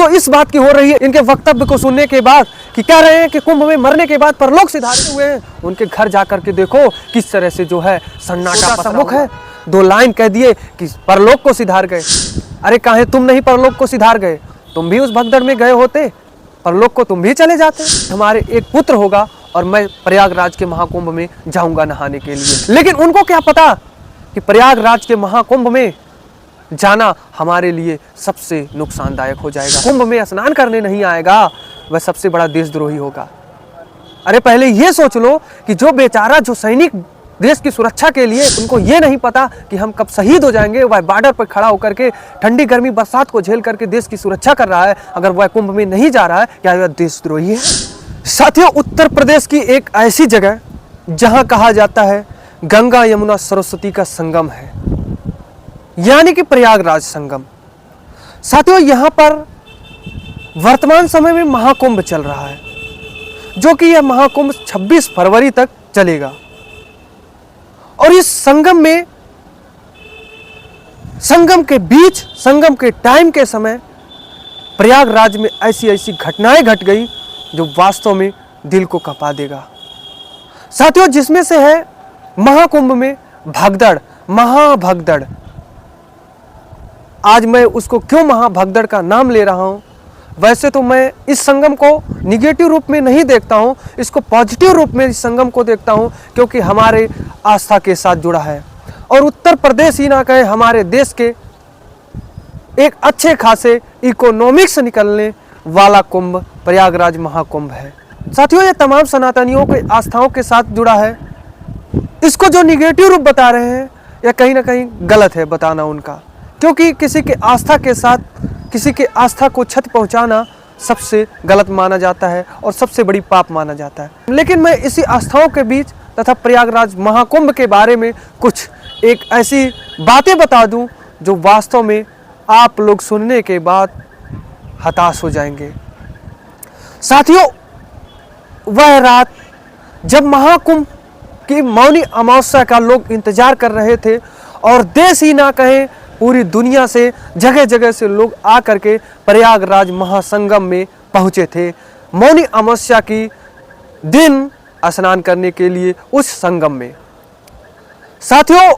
जो इस बात की हो रही है इनके वक्तव्य को सुनने के बाद कि कह रहे हैं कि कुंभ में मरने के बाद परलोक सिधारे हुए हैं, उनके घर जाकर के देखो किस तरह से जो है सन्नाटा सम्मुख है। 2 लाइन कह दिए कि परलोक को सिधार गए। अरे काहे तुम नहीं परलोक को सिधार गए? तुम भी उस भगदड़ में गए होते, परलोक को तुम भी चले जाते। हमारे एक पुत्र होगा और मैं प्रयागराज के महाकुंभ में जाऊंगा नहाने के लिए। लेकिन उनको क्या पता कि प्रयागराज के महाकुंभ में जाना हमारे लिए सबसे नुकसानदायक हो जाएगा। कुंभ में स्नान करने नहीं आएगा वह सबसे बड़ा देशद्रोही होगा। अरे पहले ये सोच लो कि जो बेचारा जो सैनिक देश की सुरक्षा के लिए, उनको ये नहीं पता कि हम कब शहीद हो जाएंगे, वह बॉर्डर पर खड़ा होकर के ठंडी गर्मी बरसात को झेल करके देश की सुरक्षा कर रहा है, अगर वह कुंभ में नहीं जा रहा है, क्या वह देशद्रोही है? साथियों, उत्तर प्रदेश की एक ऐसी जगह जहां कहा जाता है गंगा यमुना सरस्वती का संगम है, यानी कि प्रयागराज संगम। साथियों, यहां पर वर्तमान समय में महाकुंभ चल रहा है, जो कि यह महाकुंभ 26 फरवरी तक चलेगा। और इस संगम में, संगम के बीच, संगम के टाइम के समय प्रयागराज में ऐसी ऐसी घटनाएं घट गई जो वास्तव में दिल को कपा देगा। साथियों, जिसमें से है महाकुंभ में भगदड़, महाभगदड़। आज मैं उसको क्यों महाभगदड़ का नाम ले रहा हूं? वैसे तो मैं इस संगम को निगेटिव रूप में नहीं देखता हूं, इसको पॉजिटिव रूप में इस संगम को देखता हूं, क्योंकि हमारे आस्था के साथ जुड़ा है। और उत्तर प्रदेश ही ना कहे, हमारे देश के एक अच्छे खासे इकोनॉमिक्स निकलने वाला कुंभ प्रयागराज महाकुंभ है। साथियों, ये तमाम सनातनियों के आस्थाओं के साथ जुड़ा है। इसको जो निगेटिव रूप बता रहे हैं, यह कहीं ना कहीं गलत है बताना उनका, क्योंकि किसी के आस्था के साथ किसी के आस्था को क्षति पहुंचाना सबसे गलत माना जाता है और सबसे बड़ी पाप माना जाता है। लेकिन मैं इसी आस्थाओं के बीच तथा प्रयागराज महाकुंभ के बारे में कुछ एक ऐसी बातें बता दूं जो वास्तव में आप लोग सुनने के बाद हताश हो जाएंगे। साथियों, वह रात जब महाकुंभ की मौनी अमावस्या का लोग इंतजार कर रहे थे और देश ही ना कहें पूरी दुनिया से जगह जगह से लोग आकर के प्रयागराज महासंगम में पहुंचे थे मौनी अमावस्या की दिन स्नान करने के लिए उस संगम में। साथियों,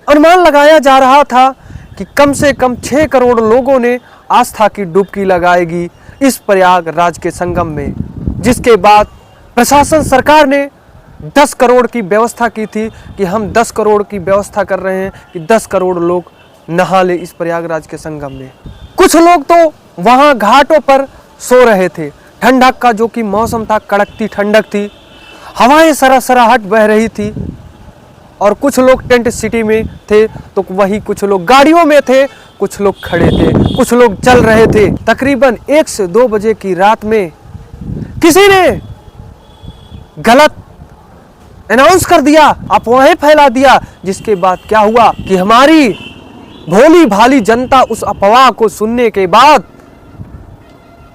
अनुमान लगाया जा रहा था कि कम से कम 6 करोड़ लोगों ने आस्था की डुबकी लगाएगी इस प्रयागराज के संगम में, जिसके बाद प्रशासन सरकार ने 10 करोड़ की व्यवस्था की थी कि हम 10 करोड़ की व्यवस्था कर रहे हैं कि 10 करोड़ लोग नहा ले इस प्रयागराज के संगम में। कुछ लोग तो वहां घाटों पर सो रहे थे, ठंडक का जो कि मौसम था, कड़कती ठंडक थी, हवाएं सरासराहट बह रही थी। और कुछ लोग टेंट सिटी में थे तो वहीं कुछ लोग गाड़ियों में थे, कुछ लोग खड़े थे, कुछ लोग चल रहे थे। तकरीबन 1 से 2 बजे की रात में किसी ने गलत अनाउंस कर दिया, अफवाहें फैला दिया, जिसके बाद क्या हुआ कि हमारी भोली भाली जनता उस अफवाह को सुनने के बाद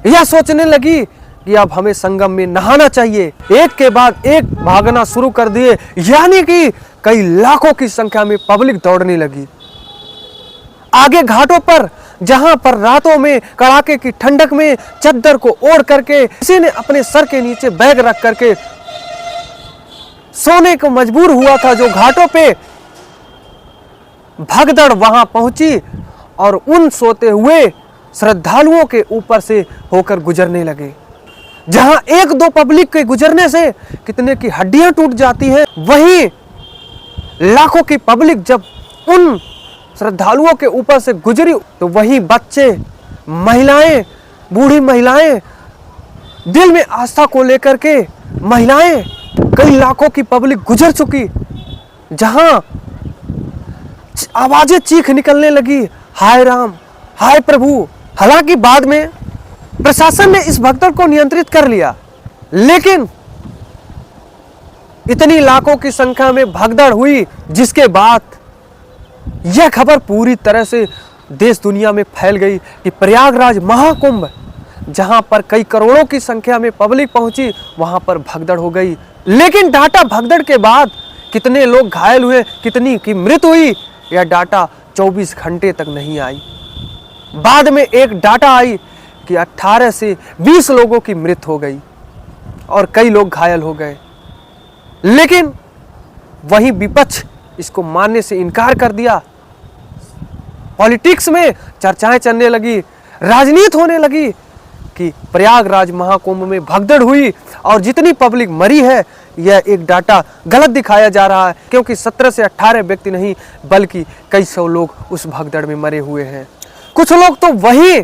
यह सोचने लगी कि अब हमें संगम में नहाना चाहिए। एक के बाद एक भागना शुरू कर दिए, यानी कि कई लाखों की संख्या में पब्लिक दौड़ने लगी। आगे घाटों पर, जहां पर रातों में कड़ाके की ठंडक में चद्दर को ओढ़ करके किसी ने अपने सर के नीचे बैग रख करके सोने को मजबूर हुआ था, जो घाटों पे भगदड़ वहां पहुंची और उन सोते हुए श्रद्धालुओं के ऊपर से होकर गुजरने लगे। जहां 1-2 पब्लिक के गुजरने से कितने की हड्डियां टूट जाती हैं, वहीं लाखों की पब्लिक जब उन श्रद्धालुओं के ऊपर से गुजरी तो वहीं बच्चे, महिलाएं, बूढ़ी महिलाएं, दिल में आस्था को लेकर के महिलाएं, कई लाखों की पब्लिक गुजर चुकी, जहां आवाजें चीख निकलने लगी, हाय राम, हाय प्रभु। हालांकि बाद में प्रशासन ने इस भगदड़ को नियंत्रित कर लिया, लेकिन इतनी लाखों की संख्या में भगदड़ हुई, जिसके बाद यह खबर पूरी तरह से देश दुनिया में फैल गई कि प्रयागराज महाकुंभ, जहां पर कई करोड़ों की संख्या में पब्लिक पहुंची, वहां पर भगदड़ हो गई। लेकिन डाटा भगदड़ के बाद कितने लोग घायल हुए, कितनी की मृत्यु हुई, यह डाटा 24 घंटे तक नहीं आई। बाद में एक डाटा आई कि 18 से 20 लोगों की मृत्यु हो गई और कई लोग घायल हो गए। लेकिन वही विपक्ष इसको मानने से इनकार कर दिया। पॉलिटिक्स में चर्चाएं चलने लगी, राजनीति होने लगी कि प्रयागराज महाकुंभ में भगदड़ हुई और जितनी पब्लिक मरी है यह एक डाटा गलत दिखाया जा रहा है, क्योंकि 17 से 18 व्यक्ति नहीं बल्कि कई सौ लोग उस भगदड़ में मरे हुए हैं। कुछ लोग तो वही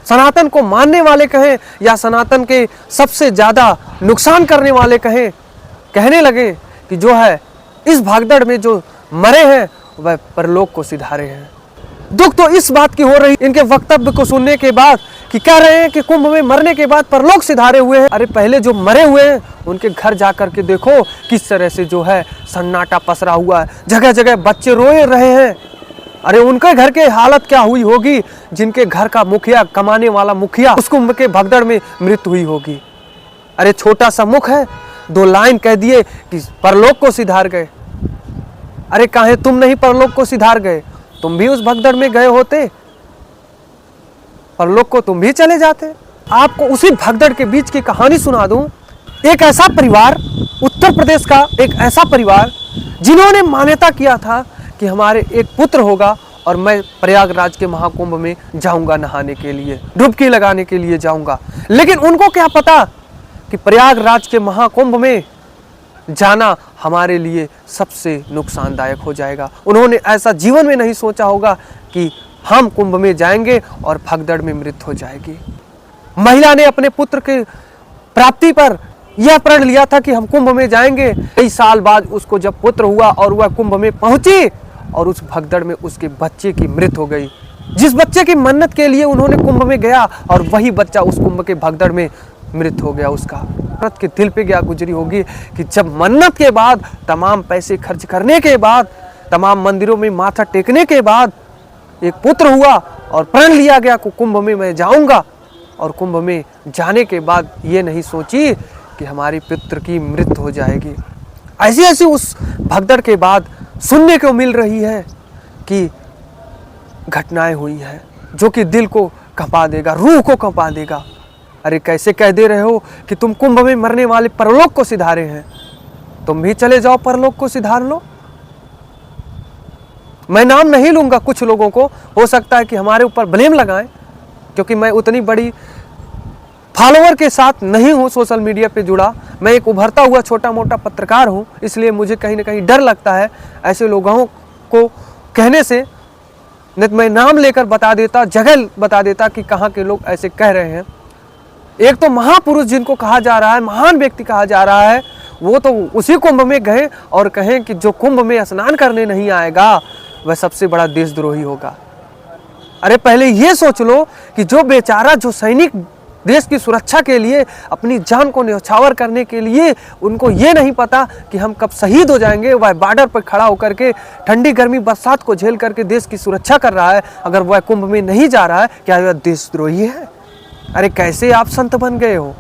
सनातन को मानने वाले कहें या सनातन के सबसे ज्यादा नुकसान करने वाले कहें, कहने लगे कि जो है इस भगदड़ में जो मरे हैं वह परलोक को सिधारे हैं। दुख तो इस बात की हो रही इनके वक्तव्य को सुनने के बाद कि कह रहे हैं कि कुंभ में मरने के बाद परलोक सिधारे हुए हैं। अरे पहले जो मरे हुए हैं उनके घर जाकर के देखो किस तरह से जो है सन्नाटा पसरा हुआ है, जगह जगह बच्चे रोए रहे हैं। अरे उनके घर के हालत क्या हुई होगी जिनके घर का मुखिया, कमाने वाला मुखिया, उस कुंभ के भगदड़ में मृत्यु हुई होगी। अरे छोटा सा मुख है, 2 लाइन कह दिए कि परलोक को सिधार गए। अरे काहे तुम नहीं परलोक को सिधार गए? तुम भी उस भगदड़ में गए होते, परलोक को तुम भी चले जाते। आपको उसी भगदड़ के बीच की कहानी सुना दूं। एक ऐसा परिवार, उत्तर प्रदेश का एक ऐसा परिवार जिन्होंने मान्यता किया था कि हमारे एक पुत्र होगा और मैं प्रयागराज के महाकुंभ में जाऊंगा नहाने के लिए, डुबकी लगाने के लिए जाऊंगा। लेकिन उनको क्या पता कि प्रयागराज के महाकुंभ में जाना हमारे लिए सबसे नुकसानदायक हो जाएगा। उन्होंने ऐसा जीवन में नहीं सोचा होगा कि हम कुंभ में जाएंगे और भगदड़ में मृत्यु हो जाएगी। महिला ने अपने पुत्र के प्राप्ति पर यह प्रण लिया था कि हम कुंभ में जाएंगे। कई साल बाद उसको जब पुत्र हुआ और वह कुंभ में पहुंची और उस भगदड़ में उसके बच्चे की मृत्यु हो गई। जिस बच्चे की मन्नत के लिए उन्होंने कुंभ में गया और वही बच्चा उस कुंभ के भगदड़ में मृत्यु हो गया। उसका औरत के दिल पे क्या गुजरी होगी कि जब मन्नत के बाद, तमाम पैसे खर्च करने के बाद, तमाम मंदिरों में माथा टेकने के बाद एक पुत्र हुआ और प्रण लिया गया कि कुंभ में मैं जाऊंगा, और कुंभ में जाने के बाद ये नहीं सोची कि हमारी पुत्र की मृत्यु हो जाएगी। ऐसी ऐसी उस भगदड़ के बाद सुनने को मिल रही है कि घटनाएं हुई हैं जो कि दिल को कंपा देगा, रूह को कंपा देगा। अरे कैसे कह दे रहे हो कि तुम कुंभ में मरने वाले परलोक को सिधारे हैं, तुम भी चले जाओ परलोक को सिधार लो। मैं नाम नहीं लूंगा, कुछ लोगों को हो सकता है कि हमारे ऊपर ब्लेम लगाएं, क्योंकि मैं उतनी बड़ी फॉलोअर के साथ नहीं हूं, सोशल मीडिया पे जुड़ा। मैं एक उभरता हुआ छोटा मोटा पत्रकार हूं, इसलिए मुझे कहीं ना कहीं डर लगता है ऐसे लोगों को कहने से। नहीं तो मैं नाम लेकर बता देता, जगह बता देता कि कहाँ के लोग ऐसे कह रहे हैं। एक तो महापुरुष जिनको कहा जा रहा है, महान व्यक्ति कहा जा रहा है, वो तो उसी कुंभ में गए और कहें कि जो कुंभ में स्नान करने नहीं आएगा वह सबसे बड़ा देशद्रोही होगा। अरे पहले ये सोच लो कि जो बेचारा, जो सैनिक देश की सुरक्षा के लिए अपनी जान को न्यौछावर करने के लिए, उनको ये नहीं पता कि हम कब शहीद हो जाएंगे, वह बॉर्डर पर खड़ा होकर के ठंडी गर्मी बरसात को झेल करके देश की सुरक्षा कर रहा है, अगर वह कुंभ में नहीं जा रहा है, क्या वह देशद्रोही है? अरे कैसे आप संत बन गए हो?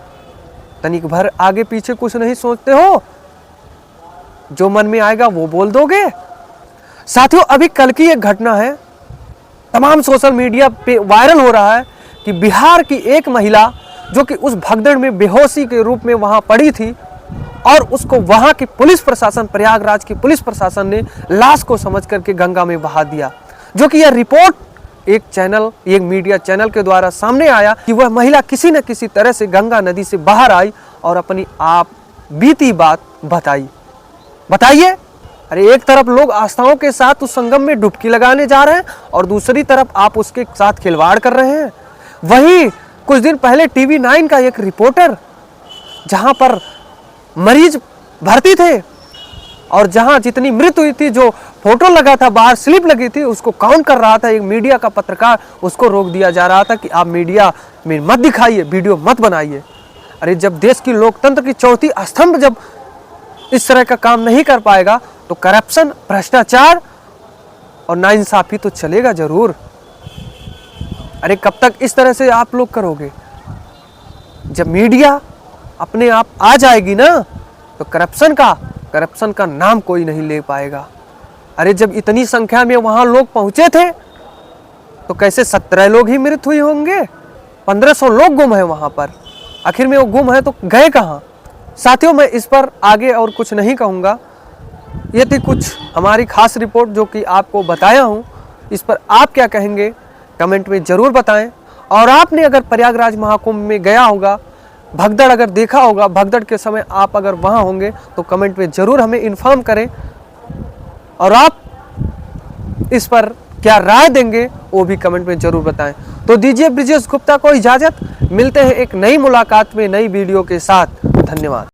तनिक भर आगे पीछे कुछ नहीं सोचते हो, जो मन में आएगा वो बोल दोगे। साथियों, अभी कल की एक घटना है, तमाम सोशल मीडिया पे वायरल हो रहा है कि बिहार की एक महिला जो कि उस भगदड़ में बेहोशी के रूप में वहां पड़ी थी और उसको वहां की पुलिस प्रशासन, प्रयागराज की पुलिस प्रशासन ने लाश को समझ करके गंगा में बहा दिया। जो कि यह रिपोर्ट एक चैनल, एक मीडिया चैनल के द्वारा सामने आया कि वह महिला किसी न किसी तरह से गंगा नदी से बाहर आई और अपनी आप बीती बात बताई। बताइए, अरे एक तरफ लोग आस्थाओं के साथ उस संगम में डुबकी लगाने जा रहे हैं और दूसरी तरफ आप उसके साथ खिलवाड़ कर रहे हैं। वहीं कुछ दिन पहले टीवी 9 का एक रिपोर्टर, जहां पर मरीज भर्ती थे और जहां जितनी मृत्यु हुई थी, जो फोटो लगा था, बाहर स्लिप लगी थी, उसको काउंट कर रहा था एक मीडिया का पत्रकार, उसको रोक दिया जा रहा था कि आप मीडिया में मत दिखाइए, वीडियो मत बनाइए। अरे जब देश की लोकतंत्र की चौथी स्तंभ जब इस तरह का काम नहीं कर पाएगा तो करप्शन, भ्रष्टाचार और नाइंसाफी तो चलेगा जरूर। अरे कब तक इस तरह से आप लोग करोगे? जब मीडिया अपने आप आ जाएगी ना तो करप्शन का नाम कोई नहीं ले पाएगा। अरे जब इतनी संख्या में वहां लोग पहुंचे थे तो कैसे 17 लोग ही मृत हुए होंगे? 1500 लोग गुम है वहां पर। आखिर में वो गुम है तो गए कहाँ? साथियों, मैं इस पर आगे और कुछ नहीं कहूँगा। ये थी कुछ हमारी खास रिपोर्ट जो कि आपको बताया हूँ। इस पर आप क्या कहेंगे कमेंट में ज़रूर बताएं। और आपने अगर प्रयागराज महाकुंभ में गया होगा, भगदड़ अगर देखा होगा, भगदड़ के समय आप अगर वहाँ होंगे तो कमेंट में ज़रूर हमें इन्फॉर्म करें। और आप इस पर क्या राय देंगे वो भी कमेंट में ज़रूर बताएं। तो दीजिए ब्रिजेश गुप्ता को इजाज़त। मिलते हैं एक नई मुलाकात में, नई वीडियो के साथ। धन्यवाद।